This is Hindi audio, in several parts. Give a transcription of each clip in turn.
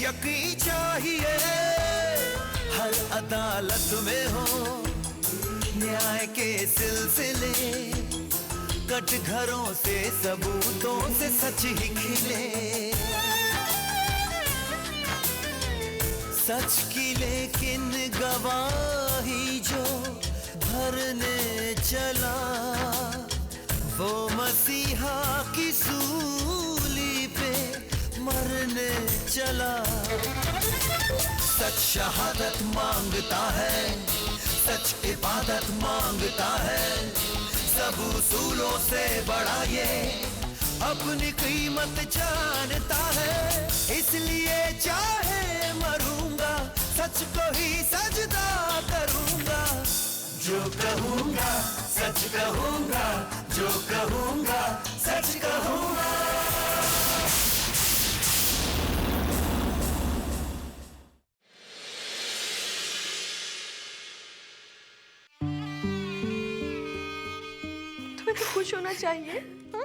यकीन चाहिए, हर अदालत में हो न्याय के सिलसिले, कटघरों से सबूतों से सच ही खिले। सच की लेकिन गवाही जो भरने चला, वो मसीहा की सूली पे मरने चला। सच शहादत मांगता है, सच इबादत मांगता है, सब उसूलों से बड़ा ये अपनी कीमत जानता है। इसलिए चाहे मरूंगा, सच को ही सजदा करूंगा। जो कहूंगा सच कहूंगा, जो कहूंगा सच कहूंगा। तुम्हें तो खुश होना चाहिए, हा?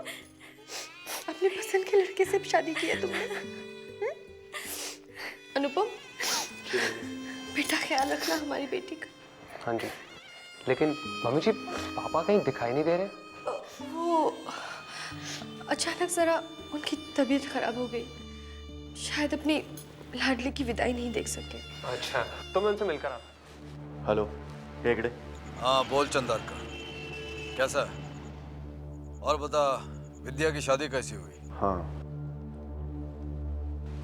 अपने पसंद के लड़के से शादी की है तुमने। अनुपम, बेटा ख्याल रखना हमारी बेटी का। हाँ जी, लेकिन मम्मी जी पापा कहीं दिखाई नहीं दे रहे। वो अचानक जरा उनकी तबीयत खराब हो गई, शायद अपनी लाडली की विदाई नहीं देख सके। अच्छा, तो मैं उनसे मिलकर आता। हेलो हेगड़े। हाँ बोल चंदारकर, कैसा है? और बता, विद्या की शादी कैसी हुई? हाँ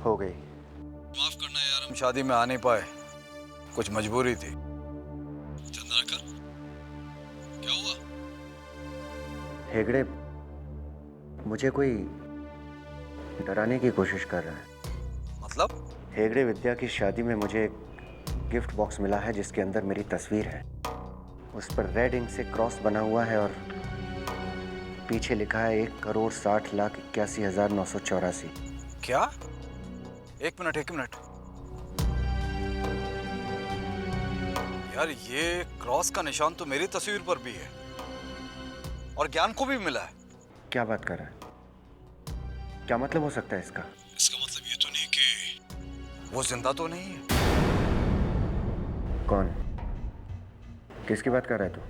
हो गई। माफ करना यार, हम शादी में आ नहीं पाए, कुछ मजबूरी थी। चंद्रकर, क्या हुआ? हेगड़े, मुझे कोई डराने की कोशिश कर रहा है। मतलब? हेगड़े, विद्या की शादी में मुझे एक गिफ्ट बॉक्स मिला है जिसके अंदर मेरी तस्वीर है। उस पर रेड इंक से क्रॉस बना हुआ है और पीछे लिखा है 1,60,81,984। क्या? एक मिनट यार, ये क्रॉस का निशान तो मेरी तस्वीर पर भी है और ज्ञान को भी मिला है। क्या बात कर रहा है? क्या मतलब हो सकता है इसका? इसका मतलब ये तो नहीं कि वो जिंदा तो नहीं है। कौन? किसकी बात कर रहा है तू?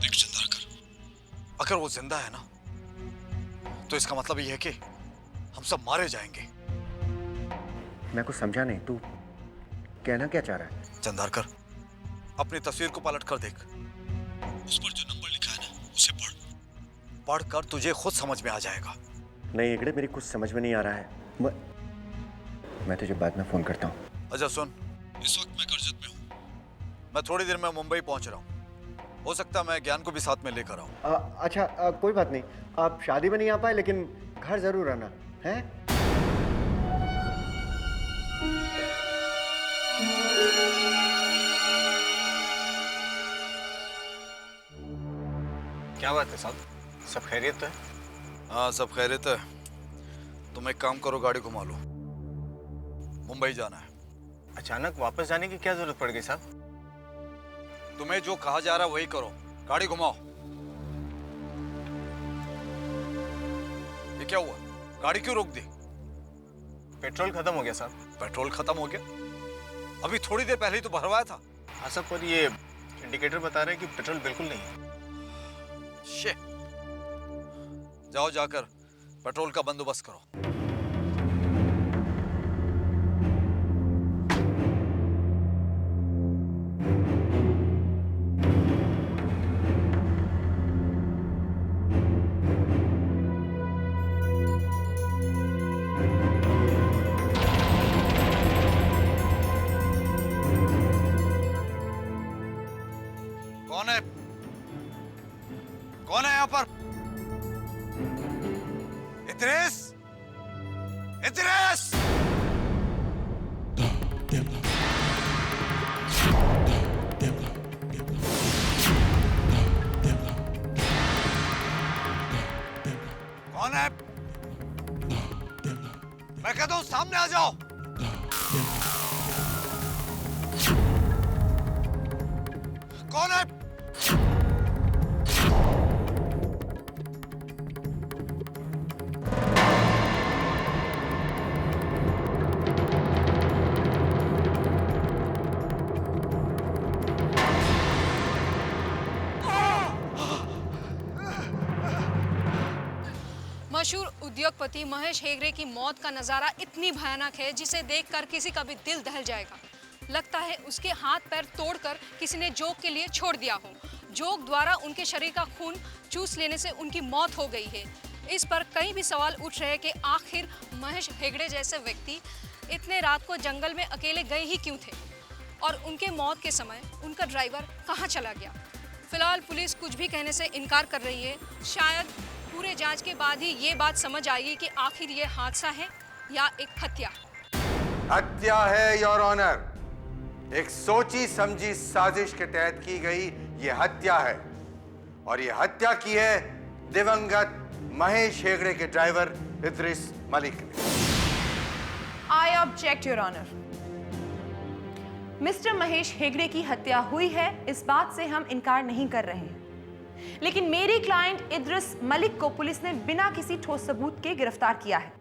देख चंद्रकर, अगर वो जिंदा है ना, तो इसका मतलब ये है कि हम सब मारे जाएंगे। मैं कुछ समझा नहीं, तू कहना क्या चाह रहा है? चंदारकर, अपनी तस्वीर को पलट कर देख, उस पर जो नंबर लिखा है ना, उसे पढ़कर तुझे खुद समझ में आ जाएगा। नहीं हेगड़े, मेरी कुछ समझ में नहीं आ रहा है। मैं तुझे बाद में फोन करता हूँ। अच्छा सुन, इस वक्त मैं कर्जत में हूँ, मैं थोड़ी देर में मुंबई पहुंच रहा हूँ। हो सकता है मैं ज्ञान को भी साथ में लेकर आऊँ। अच्छा कोई बात नहीं, आप शादी में नहीं आ पाए लेकिन घर जरूर आना है। क्या बात है साहब, सब खैरियत तो है? हाँ सब खैरियत है। तुम एक काम करो, गाड़ी घुमा लो, मुंबई जाना है। अचानक वापस जाने की क्या जरूरत पड़ गई साहब? तुम्हें जो कहा जा रहा है वही करो, गाड़ी घुमाओ। ये क्या हुआ, गाड़ी क्यों रोक दी? पेट्रोल खत्म हो गया साहब। पेट्रोल खत्म हो गया? अभी थोड़ी देर पहले ही तो भरवाया था। हाँ साहब, पर ये इंडिकेटर बता रहे हैं कि पेट्रोल बिल्कुल नहीं है। शे, जाओ जाकर पेट्रोल का बंदोबस्त करो। कौन है यहाँ पर? इद्रिस! इद्रिस! कौन है? मैं कहता हूँ सामने आ जाओ। कौन है? मशहूर उद्योगपति महेश हेगड़े की मौत का नज़ारा इतनी भयानक है जिसे देखकर किसी का भी दिल दहल जाएगा। लगता है उसके हाथ पैर तोड़कर किसी ने जोक के लिए छोड़ दिया हो। जोक द्वारा उनके शरीर का खून चूस लेने से उनकी मौत हो गई है। इस पर कई भी सवाल उठ रहे हैं कि आखिर महेश हेगड़े जैसे व्यक्ति इतने रात को जंगल में अकेले गए ही क्यों थे और उनके मौत के समय उनका ड्राइवर कहाँ चला गया। फिलहाल पुलिस कुछ भी कहने से इनकार कर रही है। शायद पूरे जांच के बाद ही ये बात समझ आएगी कि आखिर ये हादसा है या एक हत्या। हत्या है योर ऑनर। एक सोची समझी साजिश के तहत की गई ये हत्या है और ये हत्या की है दिवंगत महेश हेगड़े के ड्राइवर इद्रिस मलिक ने। I object your honour. Mister Mahesh Hegde की हत्या हुई है, इस बात से हम इनकार नहीं कर रहे हैं, लेकिन मेरे क्लाइंट इद्रिस मलिक को पुलिस ने बिना किसी ठोस सबूत के गिरफ्तार किया है।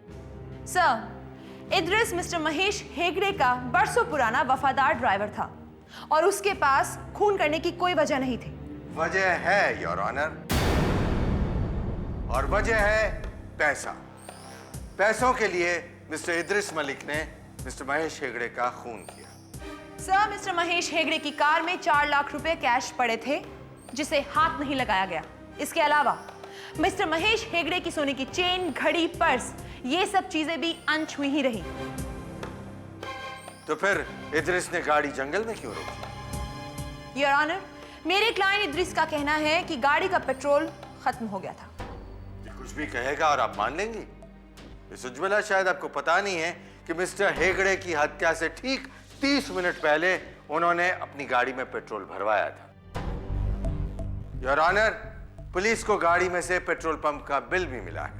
सर, इद्रिस मिस्टर महेश हेगड़े का बरसों पुराना वफादार ड्राइवर था और उसके पास खून करने की कोई वजह नहीं थी। वजह है योर ऑनर, और वजह है पैसा। पैसों के लिए मिस्टर इद्रिस मलिक ने मिस्टर महेश हेगड़े का खून किया। सर, मिस्टर महेश हेगड़े की कार में 4 लाख रुपए कैश पड़े थे जिसे हाथ नहीं लगाया गया। इसके अलावा मिस्टर महेश हेगड़े की सोने की चेन, घड़ी, पर्स, ये सब चीजें भी अनछुई ही रही। तो फिर इद्रिस ने गाड़ी जंगल में क्यों रोकी? योर ऑनर, मेरे क्लाइंट इद्रिस का कहना है कि गाड़ी का पेट्रोल खत्म हो गया था। ये कुछ भी कहेगा और आप मान लेंगी? इस उज्ज्वला, शायद आपको पता नहीं है कि मिस्टर हेगड़े की हत्या से ठीक 30 मिनट पहले उन्होंने अपनी गाड़ी में पेट्रोल भरवाया था। योर ऑनर, पुलिस को गाड़ी में से पेट्रोल पंप का बिल भी मिला है।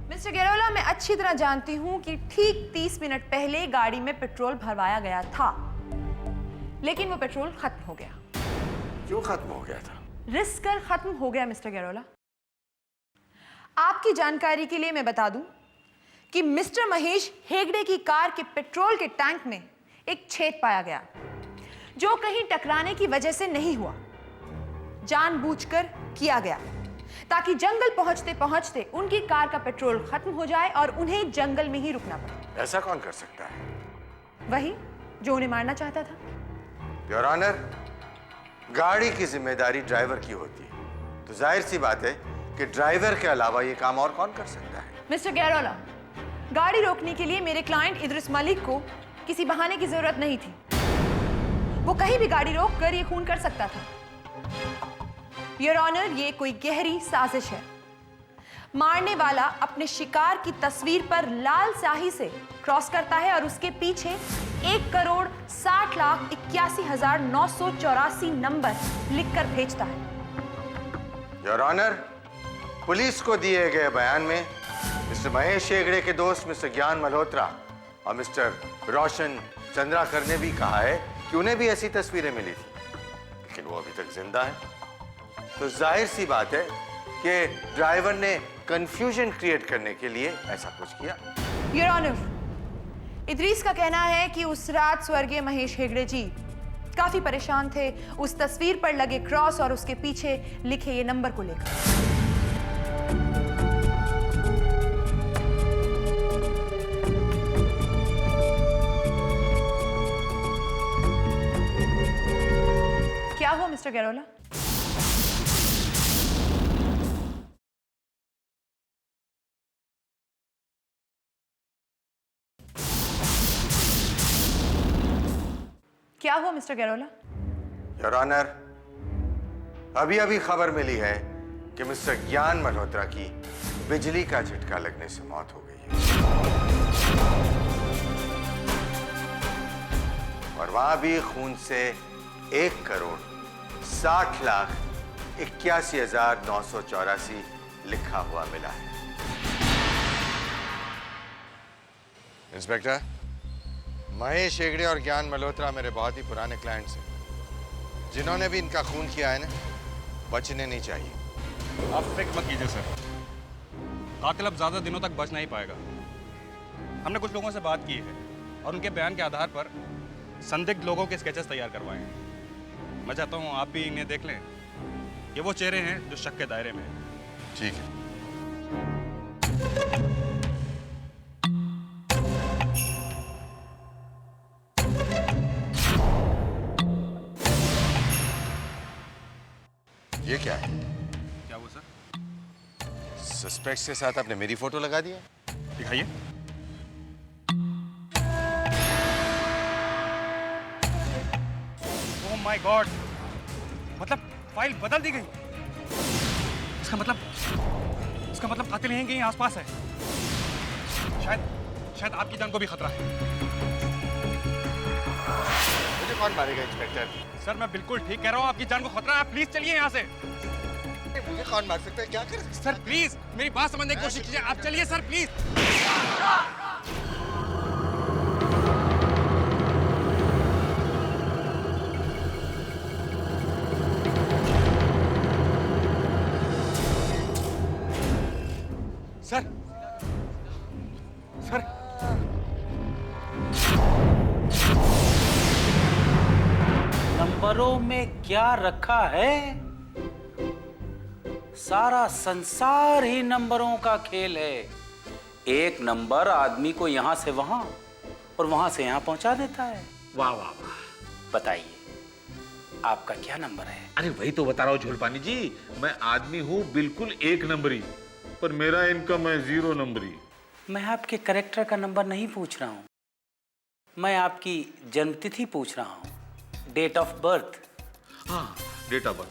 मिस्टर गेरोला, मैं अच्छी तरह जानती हूं कि ठीक 30 मिनट पहले गाड़ी में पेट्रोल भरवाया गया था, लेकिन वो पेट्रोल खत्म हो गया। क्यों खत्म हो गया था? रिस्क कर खत्म हो गया मिस्टर गेरोला। आपकी जानकारी के लिए मैं बता दूं कि मिस्टर महेश हेगड़े की कार के पेट्रोल के टैंक में एक छेद पाया गया, जो कहीं टकराने की वजह से नहीं हुआ, जानबूझकर किया गया, ताकि जंगल पहुंचते पहुंचते उनकी कार का पेट्रोल खत्म हो जाए और उन्हें जंगल में ही रुकना पड़े। ऐसा कौन कर सकता है? वही जो उन्हें मारना चाहता था। योर ऑनर, गाड़ी की जिम्मेदारी ड्राइवर की होती है, तो जाहिर सी बात है कि ड्राइवर के अलावा ये काम और कौन कर सकता है? मिस्टर गेरोला, गाड़ी रोकने के लिए मेरे क्लाइंट इद्रिस मलिक को किसी बहाने की जरूरत नहीं थी। वो कहीं भी गाड़ी रोक कर ये खून कर सकता था। योर ऑनर, ये कोई गहरी साजिश है। मारने वाला अपने शिकार की तस्वीर पर लाल स्याही से क्रॉस करता है और उसके पीछे 1,60,81,984 नंबर लिखकर भेजता है। योर ऑनर, पुलिस को दिए गए बयान में मिस्टर महेश हेगड़े के दोस्त मिस्टर ज्ञान मल्होत्रा और मिस्टर रोशन चंद्राकर ने भी कहा है कि उन्हें भी ऐसी तस्वीरें मिली थी, लेकिन वो अभी तक जिंदा है। तो जाहिर सी बात है कि ड्राइवर ने कंफ्यूजन क्रिएट करने के लिए ऐसा कुछ किया। योर ऑनर, इद्रिस का कहना है कि उस रात स्वर्गीय महेश हेगड़े जी काफी परेशान थे उस तस्वीर पर लगे क्रॉस और उसके पीछे लिखे ये नंबर को लेकर। क्या हुआ मिस्टर गेरोला? क्या हुआ मिस्टर गेरोला? योर ऑनर, अभी अभी खबर मिली है कि मिस्टर ज्ञान मल्होत्रा की बिजली का झटका लगने से मौत हो गई है और वहां भी खून से 1,60,81,984 लिखा हुआ मिला है। इंस्पेक्टर, महेश हेगड़े और ज्ञान मल्होत्रा मेरे बहुत ही पुराने क्लाइंट्स हैं, जिन्होंने भी इनका खून किया है ना, बचने नहीं चाहिए। आप फिक्र मत कीजिए सर, कातिल अब ज्यादा दिनों तक बच नहीं पाएगा। हमने कुछ लोगों से बात की है और उनके बयान के आधार पर संदिग्ध लोगों के स्केचेस तैयार करवाए हैं। मैं चाहता हूँ आप भी इन्हें देख लें। ये वो चेहरे हैं जो शक के दायरे में हैं। ठीक है। ये क्या है? क्या हुआ सर? सस्पेक्ट्स के साथ आपने मेरी फोटो लगा दिया? दिखाइए। ओह माय गॉड, मतलब फाइल बदल दी गई। इसका मतलब कातिल यहीं कहीं आसपास है। शायद आपकी जान को भी खतरा है। मुझे कौन मारेगा इंस्पेक्टर? सर मैं बिल्कुल ठीक कह रहा हूँ, आपकी जान को खतरा है। प्लीज चलिए यहाँ से। मुझे कौन मार सकता है? क्या कर सकता है? सर प्लीज मेरी बात समझने की कोशिश कीजिए। आप चलिए सर प्लीज। सर सर नंबरों में क्या रखा है? सारा संसार ही नंबरों का खेल है। एक नंबर आदमी को यहां से वहां और वहां से यहां पहुंचा देता है। वाह वाह वाह। बताइए आपका क्या नंबर है? अरे वही तो बता रहा हूँ झोलपानी जी, मैं आदमी हूँ बिल्कुल 1 नंबरी, पर मेरा इनकम है 0 नंबरी। मैं आपके कैरेक्टर का नंबर नहीं पूछ रहा हूं, मैं आपकी जन्मतिथि पूछ रहा हूं। Date of birth. हाँ, डेट ऑफ बर्थ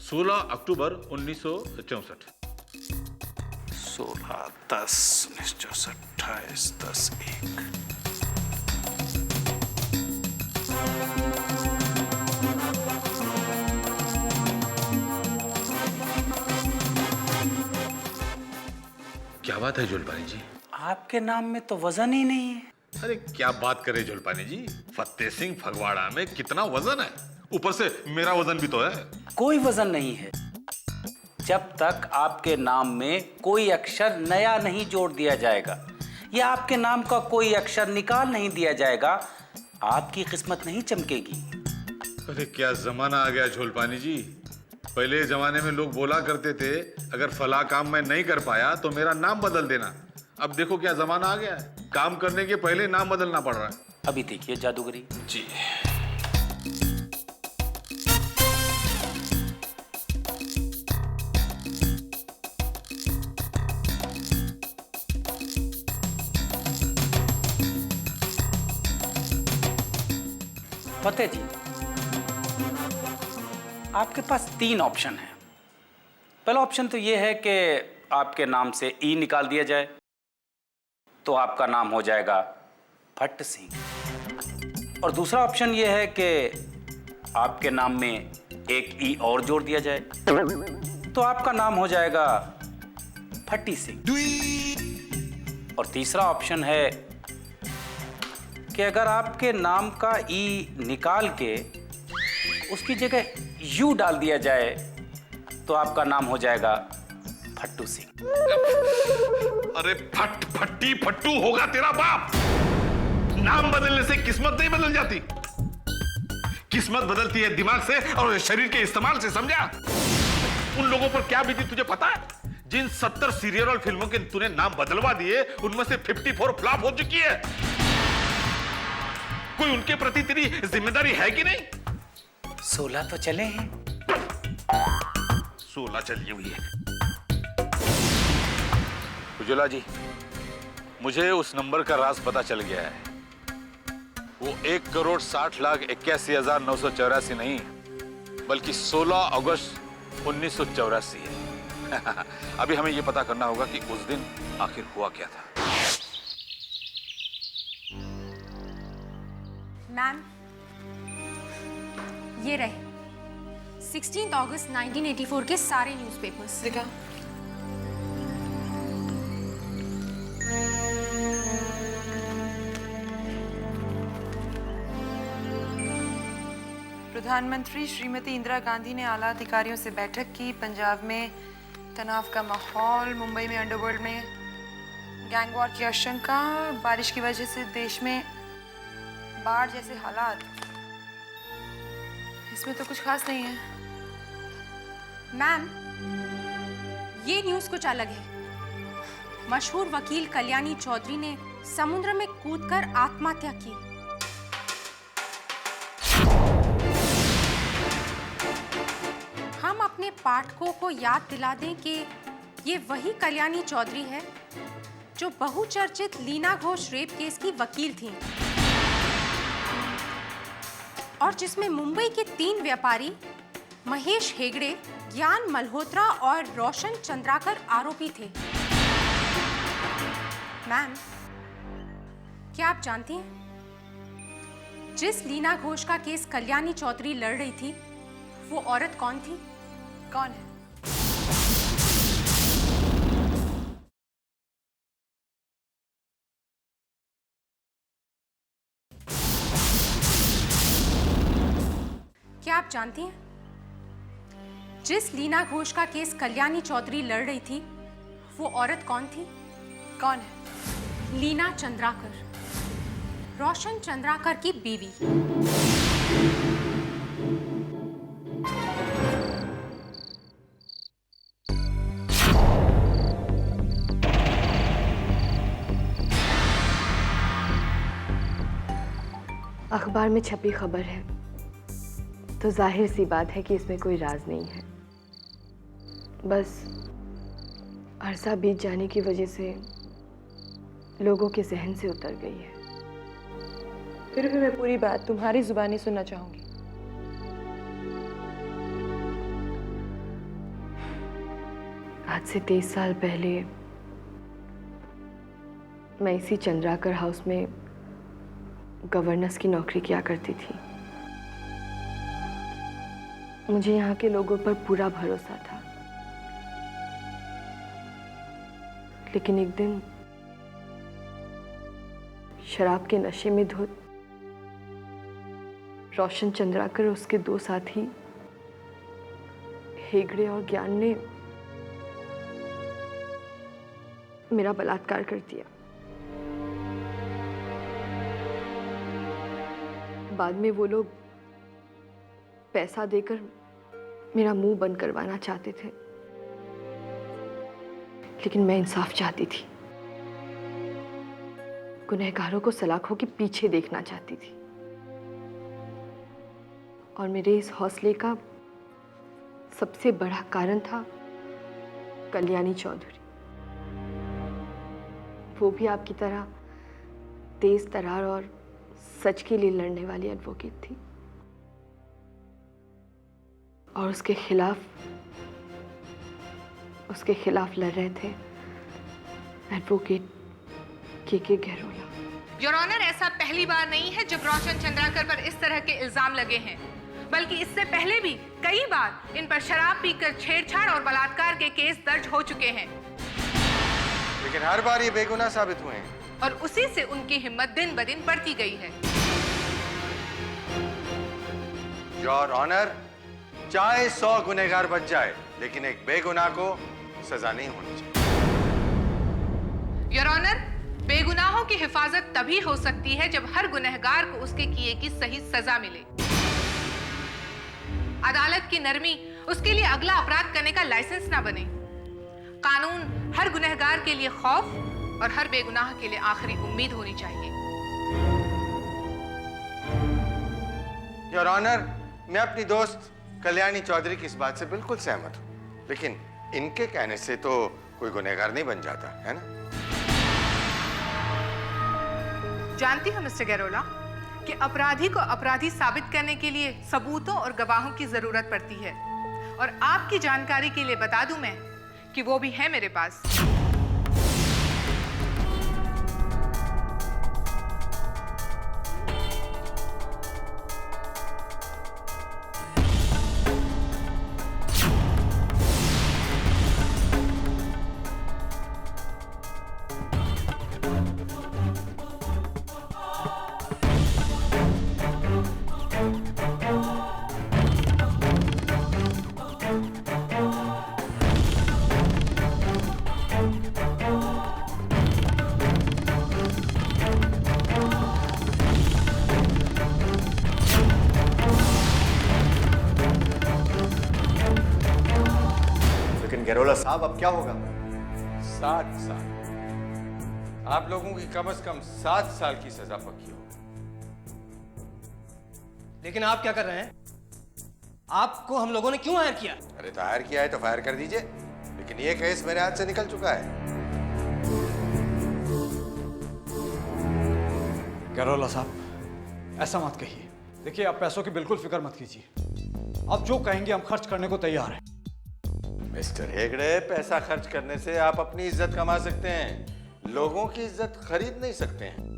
16 अक्टूबर 1964। 16 10 1964 28 10 1। क्या बात है झोलपानी जी? आपके नाम में तो वजन ही नहीं है। अरे क्या बात करे झोलपानी जी, फतेह सिंह फगवाड़ा में कितना वजन है, ऊपर से मेरा वजन भी तो है। कोई वजन नहीं है जब तक आपके नाम में कोई अक्षर नया नहीं जोड़ दिया जाएगा या आपके नाम का कोई अक्षर निकाल नहीं दिया जाएगा, आपकी किस्मत नहीं चमकेगी। अरे क्या जमाना आ गया झोलपानी जी। पहले जमाने में लोग बोला करते थे अगर फला काम मैं नहीं कर पाया तो मेरा नाम बदल देना। अब देखो क्या जमाना आ गया है, काम करने के पहले नाम बदलना पड़ रहा है। अभी देखिए जादूगरी जी। फतेह जी, आपके पास 3 ऑप्शन है। पहला ऑप्शन तो यह है कि आपके नाम से ई निकाल दिया जाए तो आपका नाम हो जाएगा फट्ट सिंह। और दूसरा ऑप्शन यह है कि आपके नाम में एक ई और जोड़ दिया जाए तो आपका नाम हो जाएगा फट्टी सिंह। और तीसरा ऑप्शन है कि अगर आपके नाम का ई निकाल के उसकी जगह यू डाल दिया जाए तो आपका नाम हो जाएगा फट्टू सिंह। अरे फट फट्टी फट्टू होगा तेरा बाप। नाम बदलने से किस्मत नहीं बदल जाती, किस्मत बदलती है दिमाग से और शरीर के इस्तेमाल से, समझा? उन लोगों पर क्या बीती तुझे पता है? जिन 70 सीरियल और फिल्मों के तूने नाम बदलवा दिए उनमें से 54 फ्लॉप हो चुकी है। कोई उनके प्रति तेरी जिम्मेदारी है कि नहीं? 16 तो चले हैं। 16 चली हुई है। उज्ज्वला जी, मुझे उस नंबर का राज पता चल गया है। वो 1,60,81,984 नहीं बल्कि 16 अगस्त 1984 है। अभी हमें यह पता करना होगा कि उस दिन आखिर हुआ क्या था। मैम, ये रहे 16 अगस्त 1984 के सारे न्यूज़पेपर्स। दिखा। प्रधानमंत्री श्रीमती इंदिरा गांधी ने आला अधिकारियों से बैठक की। पंजाब में तनाव का माहौल, मुंबई में अंडरवर्ल्ड में गैंग वॉर की आशंका, बारिश की वजह से देश में बाढ़ जैसे हालात। इसमें तो कुछ खास नहीं है। मैम, ये न्यूज़ कुछ अलग है। मशहूर वकील कल्याणी चौधरी ने समुद्र में कूदकर आत्महत्या की। हम अपने पाठकों को याद दिला दें कि ये वही कल्याणी चौधरी है जो बहुचर्चित लीना घोष रेप केस की वकील थी और जिसमें मुंबई के 3 व्यापारी महेश हेगड़े, ज्ञान मल्होत्रा और रोशन चंद्राकर आरोपी थे। मैम, क्या आप जानती हैं जिस लीना घोष का केस कल्याणी चौधरी लड़ रही थी वो औरत कौन थी? कौन है? क्या आप जानती हैं जिस लीना घोष का केस कल्याणी चौधरी लड़ रही थी वो औरत कौन थी? कौन है? लीना चंद्राकर, रोशन चंद्राकर की बीवी। अखबार में छपी खबर है तो जाहिर सी बात है कि इसमें कोई राज नहीं है। बस अरसा बीत जाने की वजह से लोगों के जहन से उतर गई है। फिर भी मैं पूरी बात तुम्हारी जुबानी सुनना चाहूंगी। आज से 23 साल पहले मैं इसी चंद्राकर हाउस में गवर्नेंस की नौकरी किया करती थी। मुझे यहाँ के लोगों पर पूरा भरोसा था, लेकिन एक दिन शराब के नशे में धुत रोशन चंद्राकर और उसके 2 साथी हेगड़े और ज्ञान ने मेरा बलात्कार कर दिया। बाद में वो लोग पैसा देकर मेरा मुंह बंद करवाना चाहते थे, लेकिन मैं इंसाफ चाहती थी। गुनहगारों को सलाखों के पीछे देखना चाहती थी और मेरे इस हौसले का सबसे बड़ा कारण था कल्याणी चौधरी। वो भी आपकी तरह तेज तरार और सच के लिए लड़ने वाली एडवोकेट थी और उसके खिलाफ लड़ रहे थे एडवोकेट के गहरोला। योर ऑनर, ऐसा पहली बार नहीं है जब रोशन चंद्राकर पर इस तरह के इल्जाम लगे हैं, बल्कि इससे पहले भी कई बार इन पर शराब पीकर छेड़छाड़ और बलात्कार के केस दर्ज हो चुके हैं, लेकिन हर बार ये बेगुनाह साबित हुए हैं और उसी से उनकी हिम्मत दिन ब दिन बढ़ती गई है। योर ऑनर, चाहे 100 गुनहगार बच जाए, लेकिन एक बेगुनाह को सजा नहीं होनी चाहिए। योर ऑनर, बेगुनाहों की हिफाजत तभी हो सकती है जब हर गुनहगार को उसके किए की सही सजा मिले। अदालत की नरमी उसके लिए अगला अपराध करने का लाइसेंस ना बने। कानून हर गुनहगार के लिए खौफ और हर बेगुनाह के लिए आखिरी उम्मीद होनी चाहिए। योर ऑनर, मैं अपनी दोस्त कल्याणी चौधरी की इस बात से बिल्कुल सहमत हूं, लेकिन इनके कहने से तो कोई गुनहगार नहीं बन जाता, है ना? जानती हूं मिस्टर गैरोला कि अपराधी को अपराधी साबित करने के लिए सबूतों और गवाहों की जरूरत पड़ती है, और आपकी जानकारी के लिए बता दूं मैं कि वो भी है मेरे पास। गैरोला साहब, अब क्या होगा? 7 साल। आप लोगों की कम से कम 7 साल की सजा पक्की हो। लेकिन आप क्या कर रहे हैं? आपको हम लोगों ने क्यों हायर किया? अरे तो हायर किया है तो फायर कर दीजिए, लेकिन ये केस मेरे हाथ से निकल चुका है। कैरोला साहब, ऐसा मत कहिए। देखिए, आप पैसों की बिल्कुल फिक्र मत कीजिए। आप जो कहेंगे हम खर्च करने को तैयार हैं। मिस्टर हेगड़े, पैसा खर्च करने से आप अपनी इज्जत कमा सकते हैं, लोगों की इज्जत खरीद नहीं सकते हैं।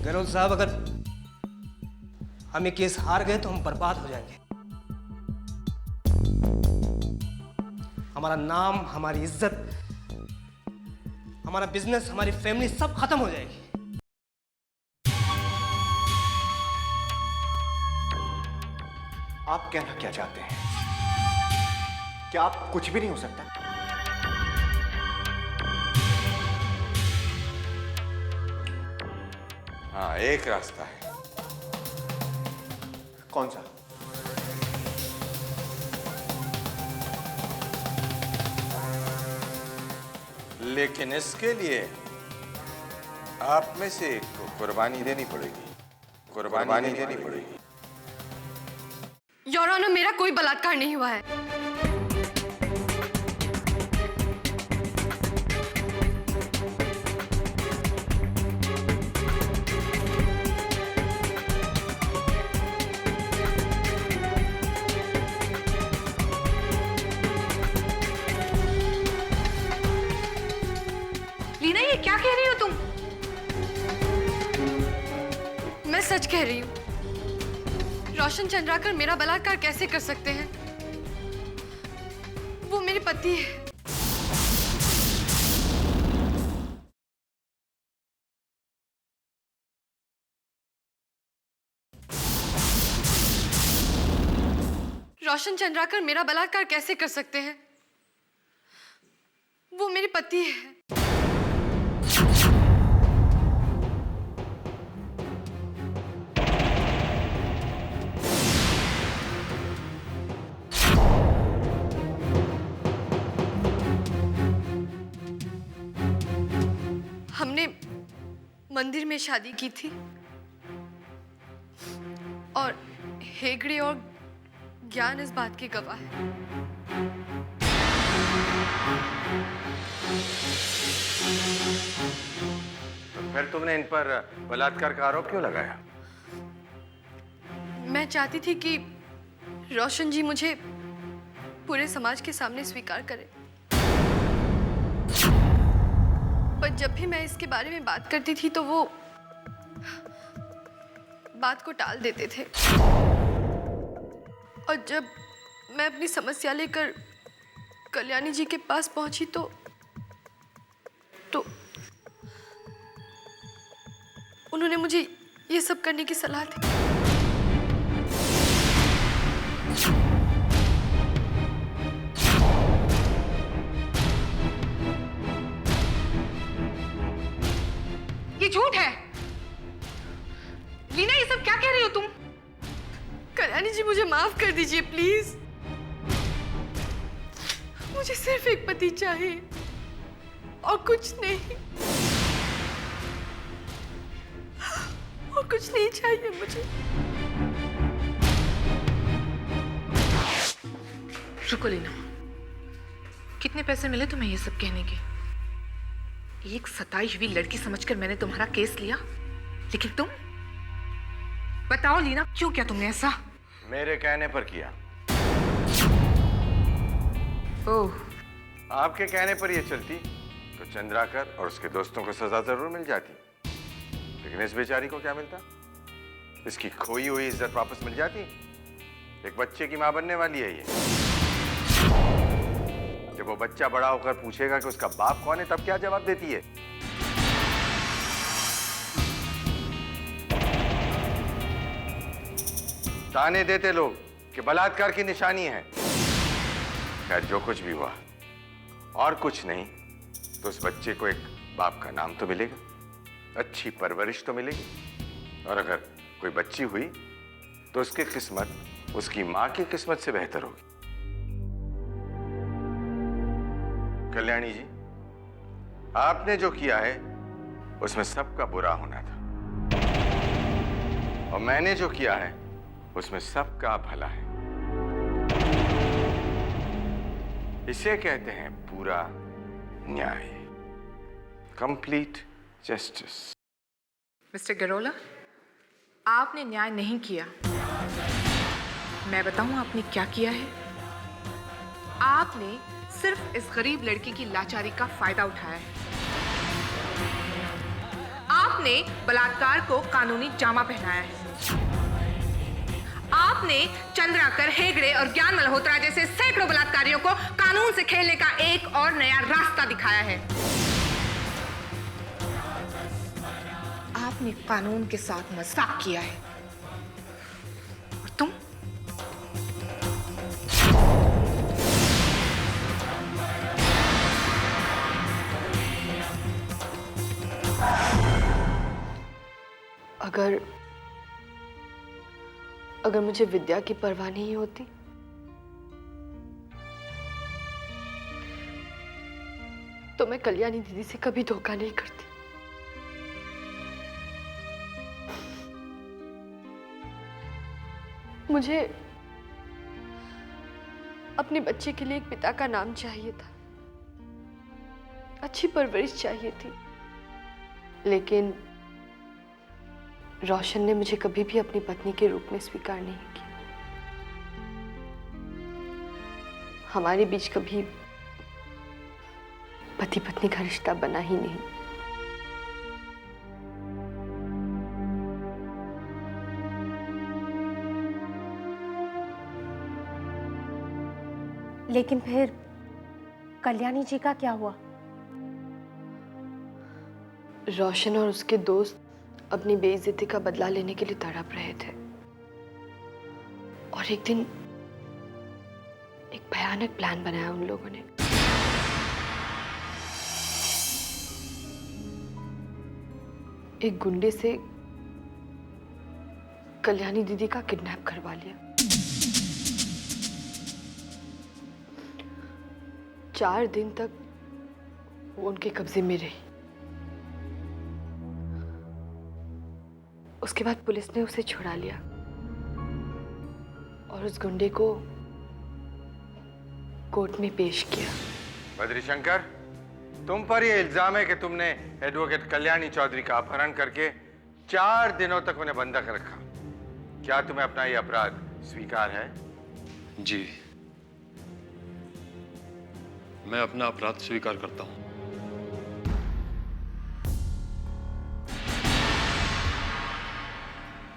गहलोत साहब, अगर हम ये केस हार गए तो हम बर्बाद हो जाएंगे। हमारा नाम, हमारी इज्जत, हमारा बिजनेस, हमारी फैमिली सब खत्म हो जाएगी। आप कहना क्या चाहते हैं? क्या आप कुछ भी नहीं हो सकता? हाँ, एक रास्ता है। कौन सा? लेकिन इसके लिए आप में से एक को कुर्बानी देनी पड़ेगी। कुर्बानी देनी पड़ेगी। योर ऑनर, मेरा कोई बलात्कार नहीं हुआ है। लीना, ये क्या कह रही हो तुम? मैं सच कह रही हूँ। रोशन चंद्राकर मेरा बलात्कार कैसे कर सकते हैं? वो मेरे पति है। रोशन चंद्राकर मेरा बलात्कार कैसे कर सकते हैं? वो मेरे पति है। हमने मंदिर में शादी की थी और हेगड़े और ज्ञान इस बात के गवाह है। तो फिर तुमने इन पर बलात्कार का आरोप क्यों लगाया? मैं चाहती थी कि रोशन जी मुझे पूरे समाज के सामने स्वीकार करें, पर जब भी मैं इसके बारे में बात करती थी तो वो बात को टाल देते थे। और जब मैं अपनी समस्या लेकर कल्याणी जी के पास पहुंची तो उन्होंने मुझे ये सब करने की सलाह दी। ये झूठ है। लीना, ये सब क्या कह रही हो तुम? कल्याणी जी, मुझे माफ कर दीजिए प्लीज। मुझे सिर्फ एक पति चाहिए और कुछ नहीं, और कुछ नहीं चाहिए मुझे। रुको लीना, कितने पैसे मिले तुम्हें ये सब कहने के? एक 27वीं लड़की समझकर मैंने तुम्हारा केस लिया, लेकिन तुम बताओ लीना, क्यों किया तुमने ऐसा? मेरे कहने पर किया। ओह, आपके कहने पर ये चलती तो चंद्राकर और उसके दोस्तों को सजा जरूर मिल जाती, लेकिन इस बेचारी को क्या मिलता? इसकी खोई हुई इज्जत वापस मिल जाती। एक बच्चे की मां बनने वाली है ये। जब वो बच्चा बड़ा होकर पूछेगा कि उसका बाप कौन है, तब क्या जवाब देती है? ताने देते लोग कि बलात्कार की निशानी है। खैर, जो कुछ भी हुआ, और कुछ नहीं तो उस बच्चे को एक बाप का नाम तो मिलेगा, अच्छी परवरिश तो मिलेगी, और अगर कोई बच्ची हुई तो उसकी किस्मत उसकी मां की किस्मत से बेहतर होगी। कल्याणी जी, आपने जो किया है उसमें सबका बुरा होना था, और मैंने जो किया है उसमें सबका भला है। इसे कहते हैं पूरा न्याय, कंप्लीट जस्टिस। मिस्टर गरोला, आपने न्याय नहीं किया। मैं बताऊं आपने क्या किया है? आपने सिर्फ इस गरीब लड़की की लाचारी का फायदा उठाया है। आपने बलात्कार को कानूनी जामा पहनाया है। आपने चंद्राकर, हेगड़े और ज्ञान मल्होत्रा जैसे सैकड़ों बलात्कारियों को कानून से खेलने का एक और नया रास्ता दिखाया है। आपने कानून के साथ मजाक किया है। और तुम? अगर मुझे विद्या की परवाह नहीं होती तो मैं कल्याणी दीदी से कभी धोखा नहीं करती। मुझे अपने बच्चे के लिए एक पिता का नाम चाहिए था, अच्छी परवरिश चाहिए थी, लेकिन रोशन ने मुझे कभी भी अपनी पत्नी के रूप में स्वीकार नहीं किया। हमारे बीच कभी पति पत्नी का रिश्ता बना ही नहीं। लेकिन फिर कल्याणी जी का क्या हुआ? रोशन और उसके दोस्त अपनी बेइज्जती का बदला लेने के लिए तड़प रहे थे और एक दिन एक भयानक प्लान बनाया उन लोगों ने। एक गुंडे से कल्याणी दीदी का किडनैप करवा लिया। 4 दिन तक वो उनके कब्जे में रही। उसके बाद पुलिस ने उसे छुड़ा लिया और उस गुंडे को कोर्ट में पेश किया। बद्री शंकर, तुम पर यह इल्जाम है कि तुमने एडवोकेट कल्याणी चौधरी का अपहरण करके 4 दिनों तक उन्हें बंधक रखा। क्या तुम्हें अपना यह अपराध स्वीकार है? जी, मैं अपना अपराध स्वीकार करता हूं।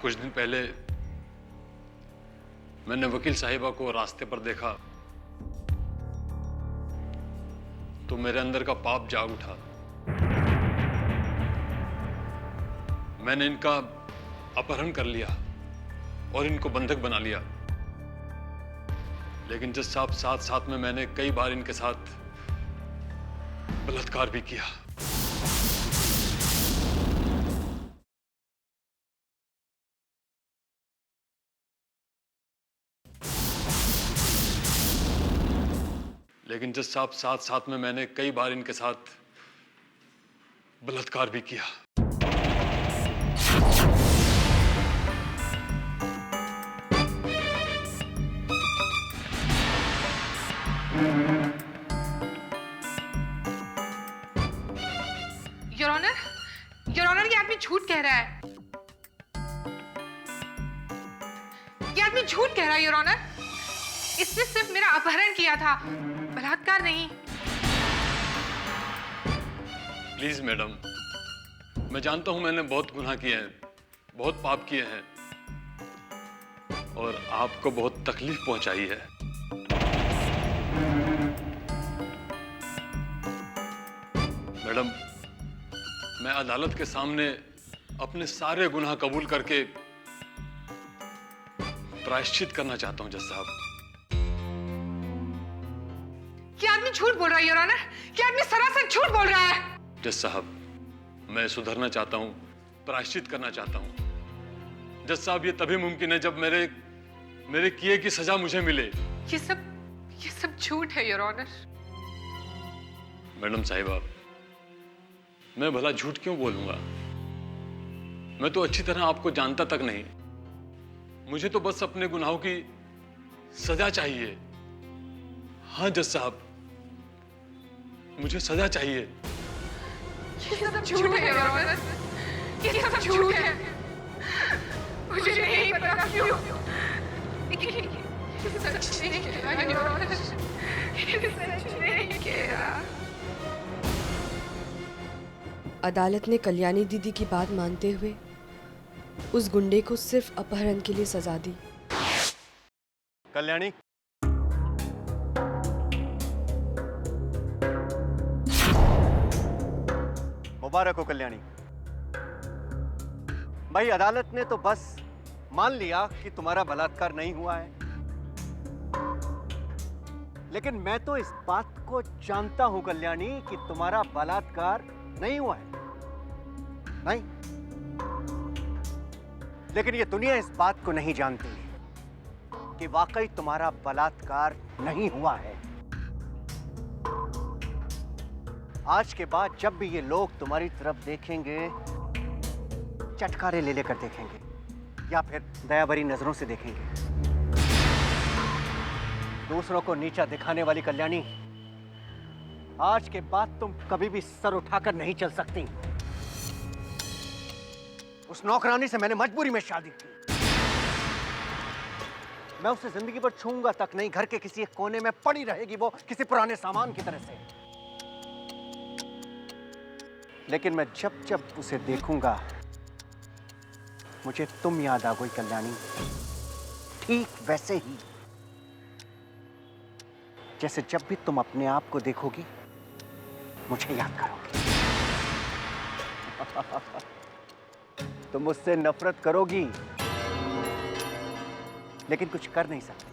कुछ दिन पहले मैंने वकील साहिबा को रास्ते पर देखा तो मेरे अंदर का पाप जाग उठा। मैंने इनका अपहरण कर लिया और इनको बंधक बना लिया। लेकिन जज साहब, साथ साथ में मैंने कई बार इनके साथ बलात्कार भी किया। लेकिन जज साहब, साथ साथ में मैंने कई बार इनके साथ बलात्कार भी किया। योर ऑनर, ये आदमी झूठ कह रहा है। ये आदमी झूठ कह रहा है योर ऑनर। इसने सिर्फ मेरा अपहरण किया था, बलात्कार नहीं। प्लीज मैडम, मैं जानता हूं मैंने बहुत गुनाह किए हैं, बहुत पाप किए हैं और आपको बहुत तकलीफ पहुंचाई है। मैडम, मैं अदालत के सामने अपने सारे गुनाह कबूल करके प्रायश्चित करना चाहता हूं जज साहब। ये आदमी झूठ बोल रहा है योर ऑनर। ये आदमी सरासर झूठ बोल रहा है। जज साहब, मैं सुधरना चाहता हूं, प्रायश्चित करना चाहता हूं। जज साहब, ये तभी मुमकिन है जब मेरे किए की सजा मुझे मिले। ये सब झूठ है योर ऑनर। मैडम साहिबा, मैं भला झूठ क्यों बोलूंगा? मैं तो अच्छी तरह आपको जानता तक नहीं। मुझे तो बस अपने गुनाहों की सजा चाहिए। हाँ जज साहब, मुझे सजा चाहिए। ये सब झूठ है योर ऑनर, ये सब झूठ है। मुझे नहीं पता क्यों, ये सच नहीं कह योर ऑनर, ये सच नहीं कह। अदालत ने कल्याणी दीदी की बात मानते हुए उस गुंडे को सिर्फ अपहरण के लिए सजा दी। कल्याणी, मुबारक हो कल्याणी। भाई अदालत ने तो बस मान लिया कि तुम्हारा बलात्कार नहीं हुआ है, लेकिन मैं तो इस बात को जानता हूं कल्याणी कि तुम्हारा बलात्कार नहीं हुआ है। नहीं, लेकिन ये दुनिया इस बात को नहीं जानती कि वाकई तुम्हारा बलात्कार नहीं हुआ है। आज के बाद जब भी ये लोग तुम्हारी तरफ देखेंगे, चटकारे ले लेकर देखेंगे या फिर दया भरी नजरों से देखेंगे। दूसरों को नीचा दिखाने वाली कल्याणी, आज के बाद तुम कभी भी सर उठाकर नहीं चल सकती। उस नौकरानी से मैंने मजबूरी में शादी की। मैं उसे जिंदगी भर छूंगा तक नहीं, घर के किसी एक कोने में पड़ी रहेगी वो किसी पुराने सामान की तरह से। लेकिन मैं जब जब उसे देखूंगा मुझे तुम याद आ गई कल्याणी, ठीक वैसे ही जैसे जब भी तुम अपने आप को देखोगी मुझे याद करोगी। तुम मुझसे नफरत करोगी लेकिन कुछ कर नहीं सकती,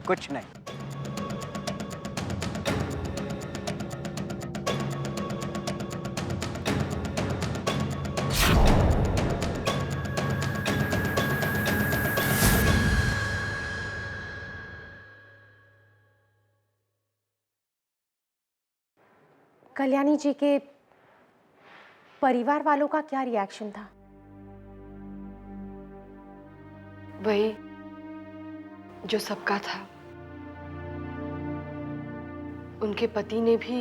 कुछ नहीं। कल्याणी जी के परिवार वालों का क्या रिएक्शन था? वही जो सबका था। उनके पति ने भी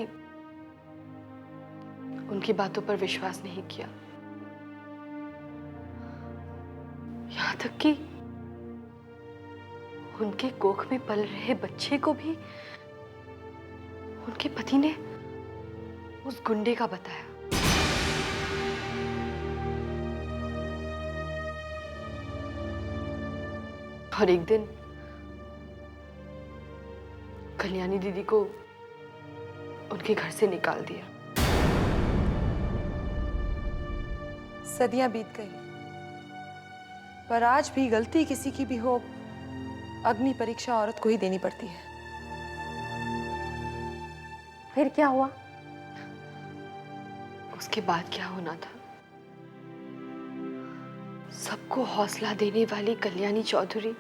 उनकी बातों पर विश्वास नहीं किया, यहां तक कि उनके कोख में पल रहे बच्चे को भी उनके पति ने उस गुंडे का बताया। और एक दिन कल्याणी दीदी को उनके घर से निकाल दिया। सदियां बीत गई, पर आज भी गलती किसी की भी हो, अग्नि परीक्षा औरत को ही देनी पड़ती है। फिर क्या हुआ? उसके बाद क्या होना था? सबको हौसला देने वाली कल्याणी चौधरी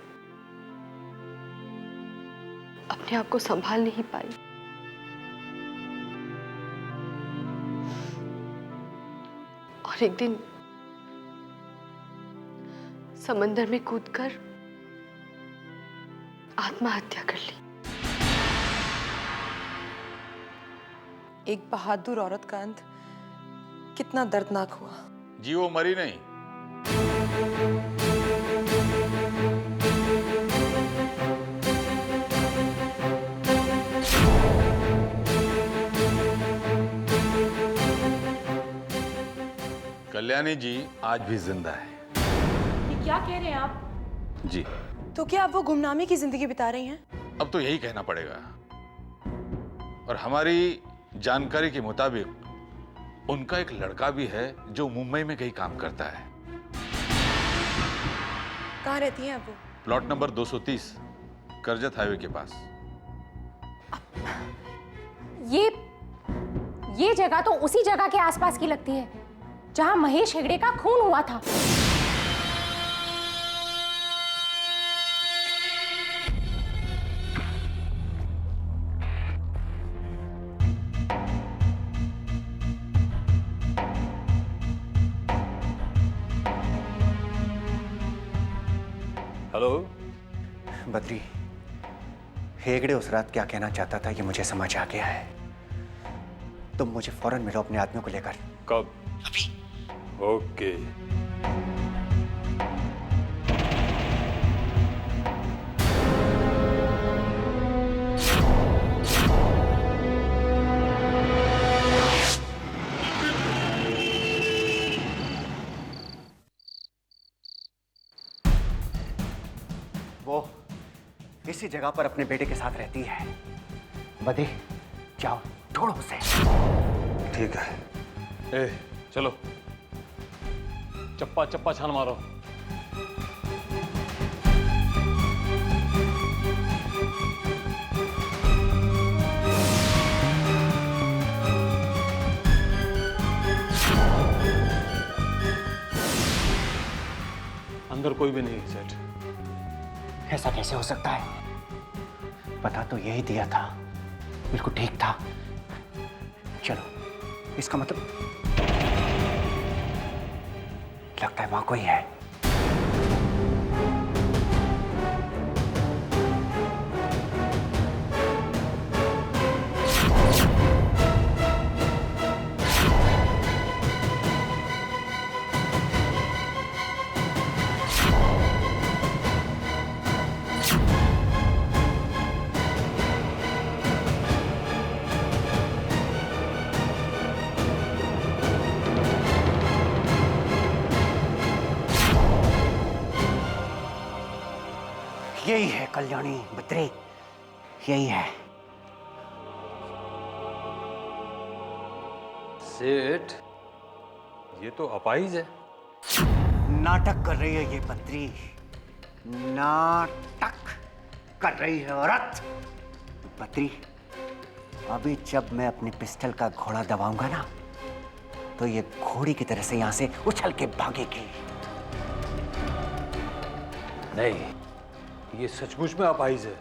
अपने आप को संभाल नहीं पाई। और एक दिन समंदर में कूदकर आत्महत्या कर ली। एक बहादुर औरत का अंत कितना दर्दनाक हुआ। जी वो मरी नहीं, कल्याणी जी आज भी जिंदा है। ये क्या कह रहे हैं आप? जी। तो क्या आप वो गुमनामी की जिंदगी बिता रही हैं? अब तो यही कहना पड़ेगा। और हमारी जानकारी के मुताबिक उनका एक लड़का भी है जो मुंबई में कहीं काम करता है। कहाँ रहती हैं आप वो? प्लॉट नंबर 230 करजत हाईवे के पास। ये जगह तो उसी जगह के आसपास की लगती है जहां महेश हेगड़े का खून हुआ था। हेलो। बद्री, हेगड़े उस रात क्या कहना चाहता था ये मुझे समझ आ गया है। तुम मुझे फौरन मिलो अपने आदमियों को लेकर। कब? अभी। ओके। वो इसी जगह पर अपने बेटे के साथ रहती है। बद्री, जाओ ढूंढो उसे। ठीक है। ए, चलो चप्पा चप्पा छान मारो। अंदर कोई भी नहीं सेठ। ऐसा कैसे हो सकता है? पता तो यही दिया था, बिल्कुल ठीक था। चलो, इसका मतलब लगता है वहां कोई है। यही है कल्याणी, बद्री, यही है। सेठ, ये तो अपाहिज है। नाटक कर रही है ये बद्री, नाटक कर रही है औरत। बद्री, अभी जब मैं अपनी पिस्टल का घोड़ा दबाऊंगा ना, तो ये घोड़ी की तरह से यहां से उछल के भागेगी। नहीं, ये सचमुच में अपाहिज है।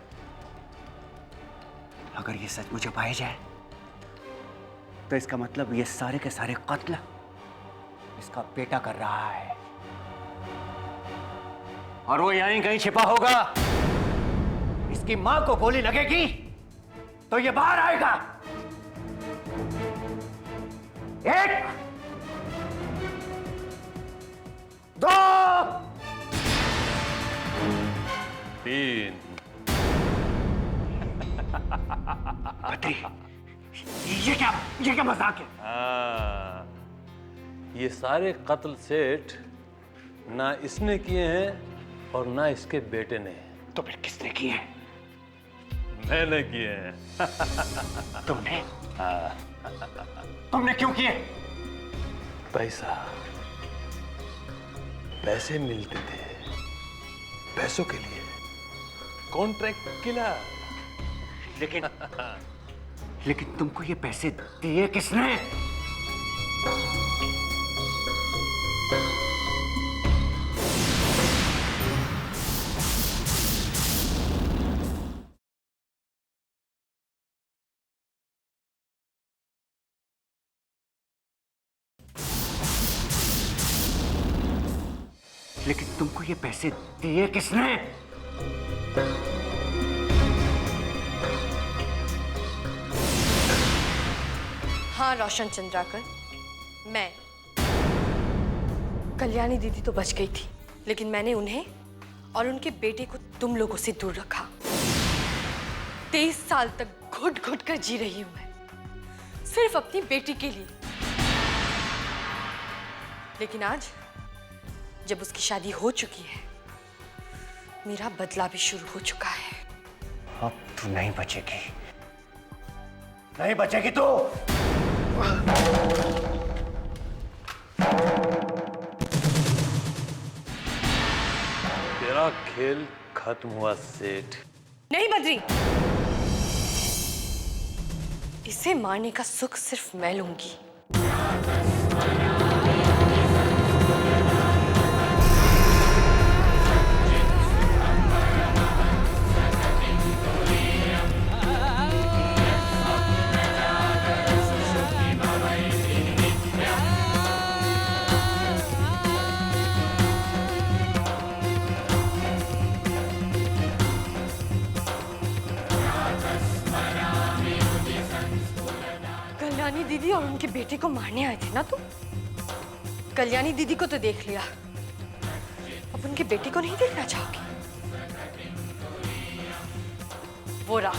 अगर ये सचमुच अपाहिज है, तो इसका मतलब ये सारे के सारे कत्ल इसका बेटा कर रहा है, और वो यहीं कहीं छिपा होगा। इसकी मां को गोली लगेगी तो ये बाहर आएगा। 1 2 3। बद्री, ये क्या मजाक है? हाँ, ये सारे कत्ल सेठ ना इसने किए हैं और ना इसके बेटे ने। तो फिर किसने किए हैं? मैंने किए हैं। तुमने? हाँ। तुमने क्यों किए? पैसा, पैसे मिलते थे, पैसों के लिए कॉन्ट्रैक्ट किला। लेकिन तुमको ये पैसे दिए किसने? लेकिन तुमको ये पैसे दिए किसने? हाँ रोशन चंद्राकर, मैं। कल्याणी दीदी तो बच गई थी, लेकिन मैंने उन्हें और उनके बेटे को तुम लोगों से दूर रखा। 23 साल तक घुट घुट कर जी रही हूं मैं, सिर्फ अपनी बेटी के लिए। लेकिन आज जब उसकी शादी हो चुकी है, मेरा बदला भी शुरू हो चुका है। अब तू नहीं बचेगी, नहीं बचेगी तू। तेरा खेल खत्म हुआ सेठ। नहीं बद्री, इसे मारने का सुख सिर्फ मैं लूंगी। कल्याणी दीदी और उनके बेटे को मारने आए थे ना तुम? कल्याणी दीदी को तो देख लिया, अब उनके बेटे को नहीं देखना चाहोगी? वो रहा।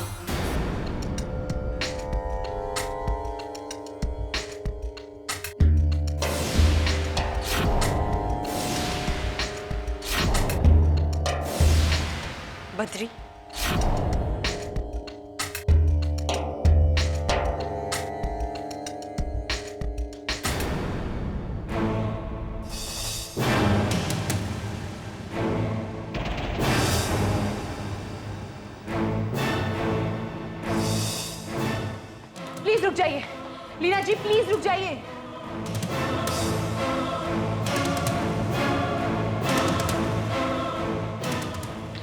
बद्री, प्लीज रुक जाइए। लीना जी प्लीज रुक जाइए।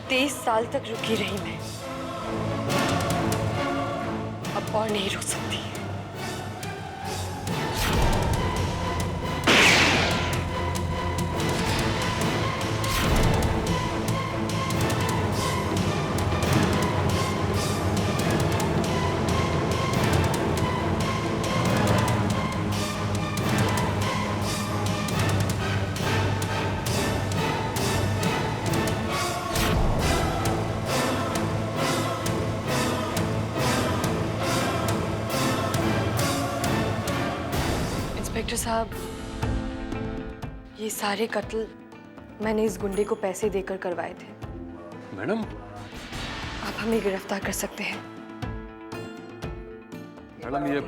तेईस साल तक रुकी रही मैं, अब और नहीं रुक सकती। इंस्पेक्टर साहब, ये सारे कत्ल मैंने इस गुंडे को पैसे देकर करवाए थे। मैडम, आप हमें गिरफ्तार कर सकते हैं। मैडम ये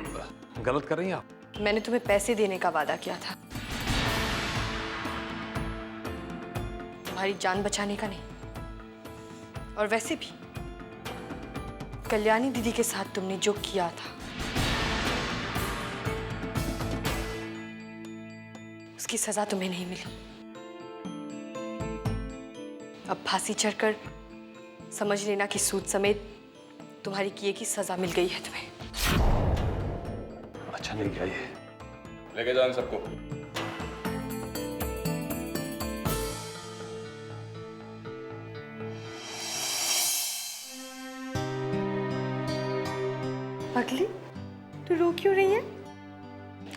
गलत कर रही हैं आप। मैंने तुम्हें पैसे देने का वादा किया था, तुम्हारी जान बचाने का नहीं। और वैसे भी कल्याणी दीदी के साथ तुमने जो किया था उसकी सजा तुम्हें नहीं मिली। अब फांसी चढ़कर समझ लेना कि सूद समेत तुम्हारी किए की सजा मिल गई है तुम्हें। अच्छा नहीं किया ये। लेके जाओ इन सबको। पगली, तू रो क्यों रही है?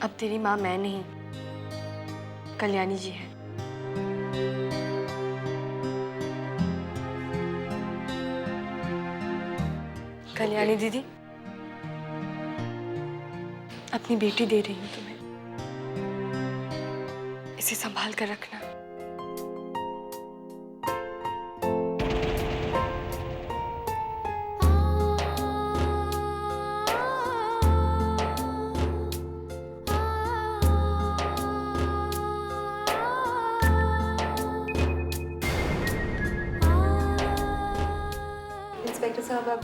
अब तेरी माँ मैं नहीं, कल्याणी जी है। कल्याणी दीदी, अपनी बेटी दे रही हूँ तुम्हें, इसे संभाल कर रखना। इंस्पेक्टर साहब, अब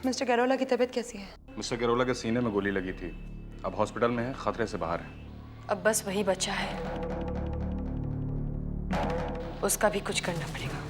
मिस्टर गरोला की तबीयत कैसी है? मिस्टर गरोला के सीने में गोली लगी थी, अब हॉस्पिटल में है, खतरे से बाहर है। अब बस वही बच्चा है, उसका भी कुछ करना पड़ेगा।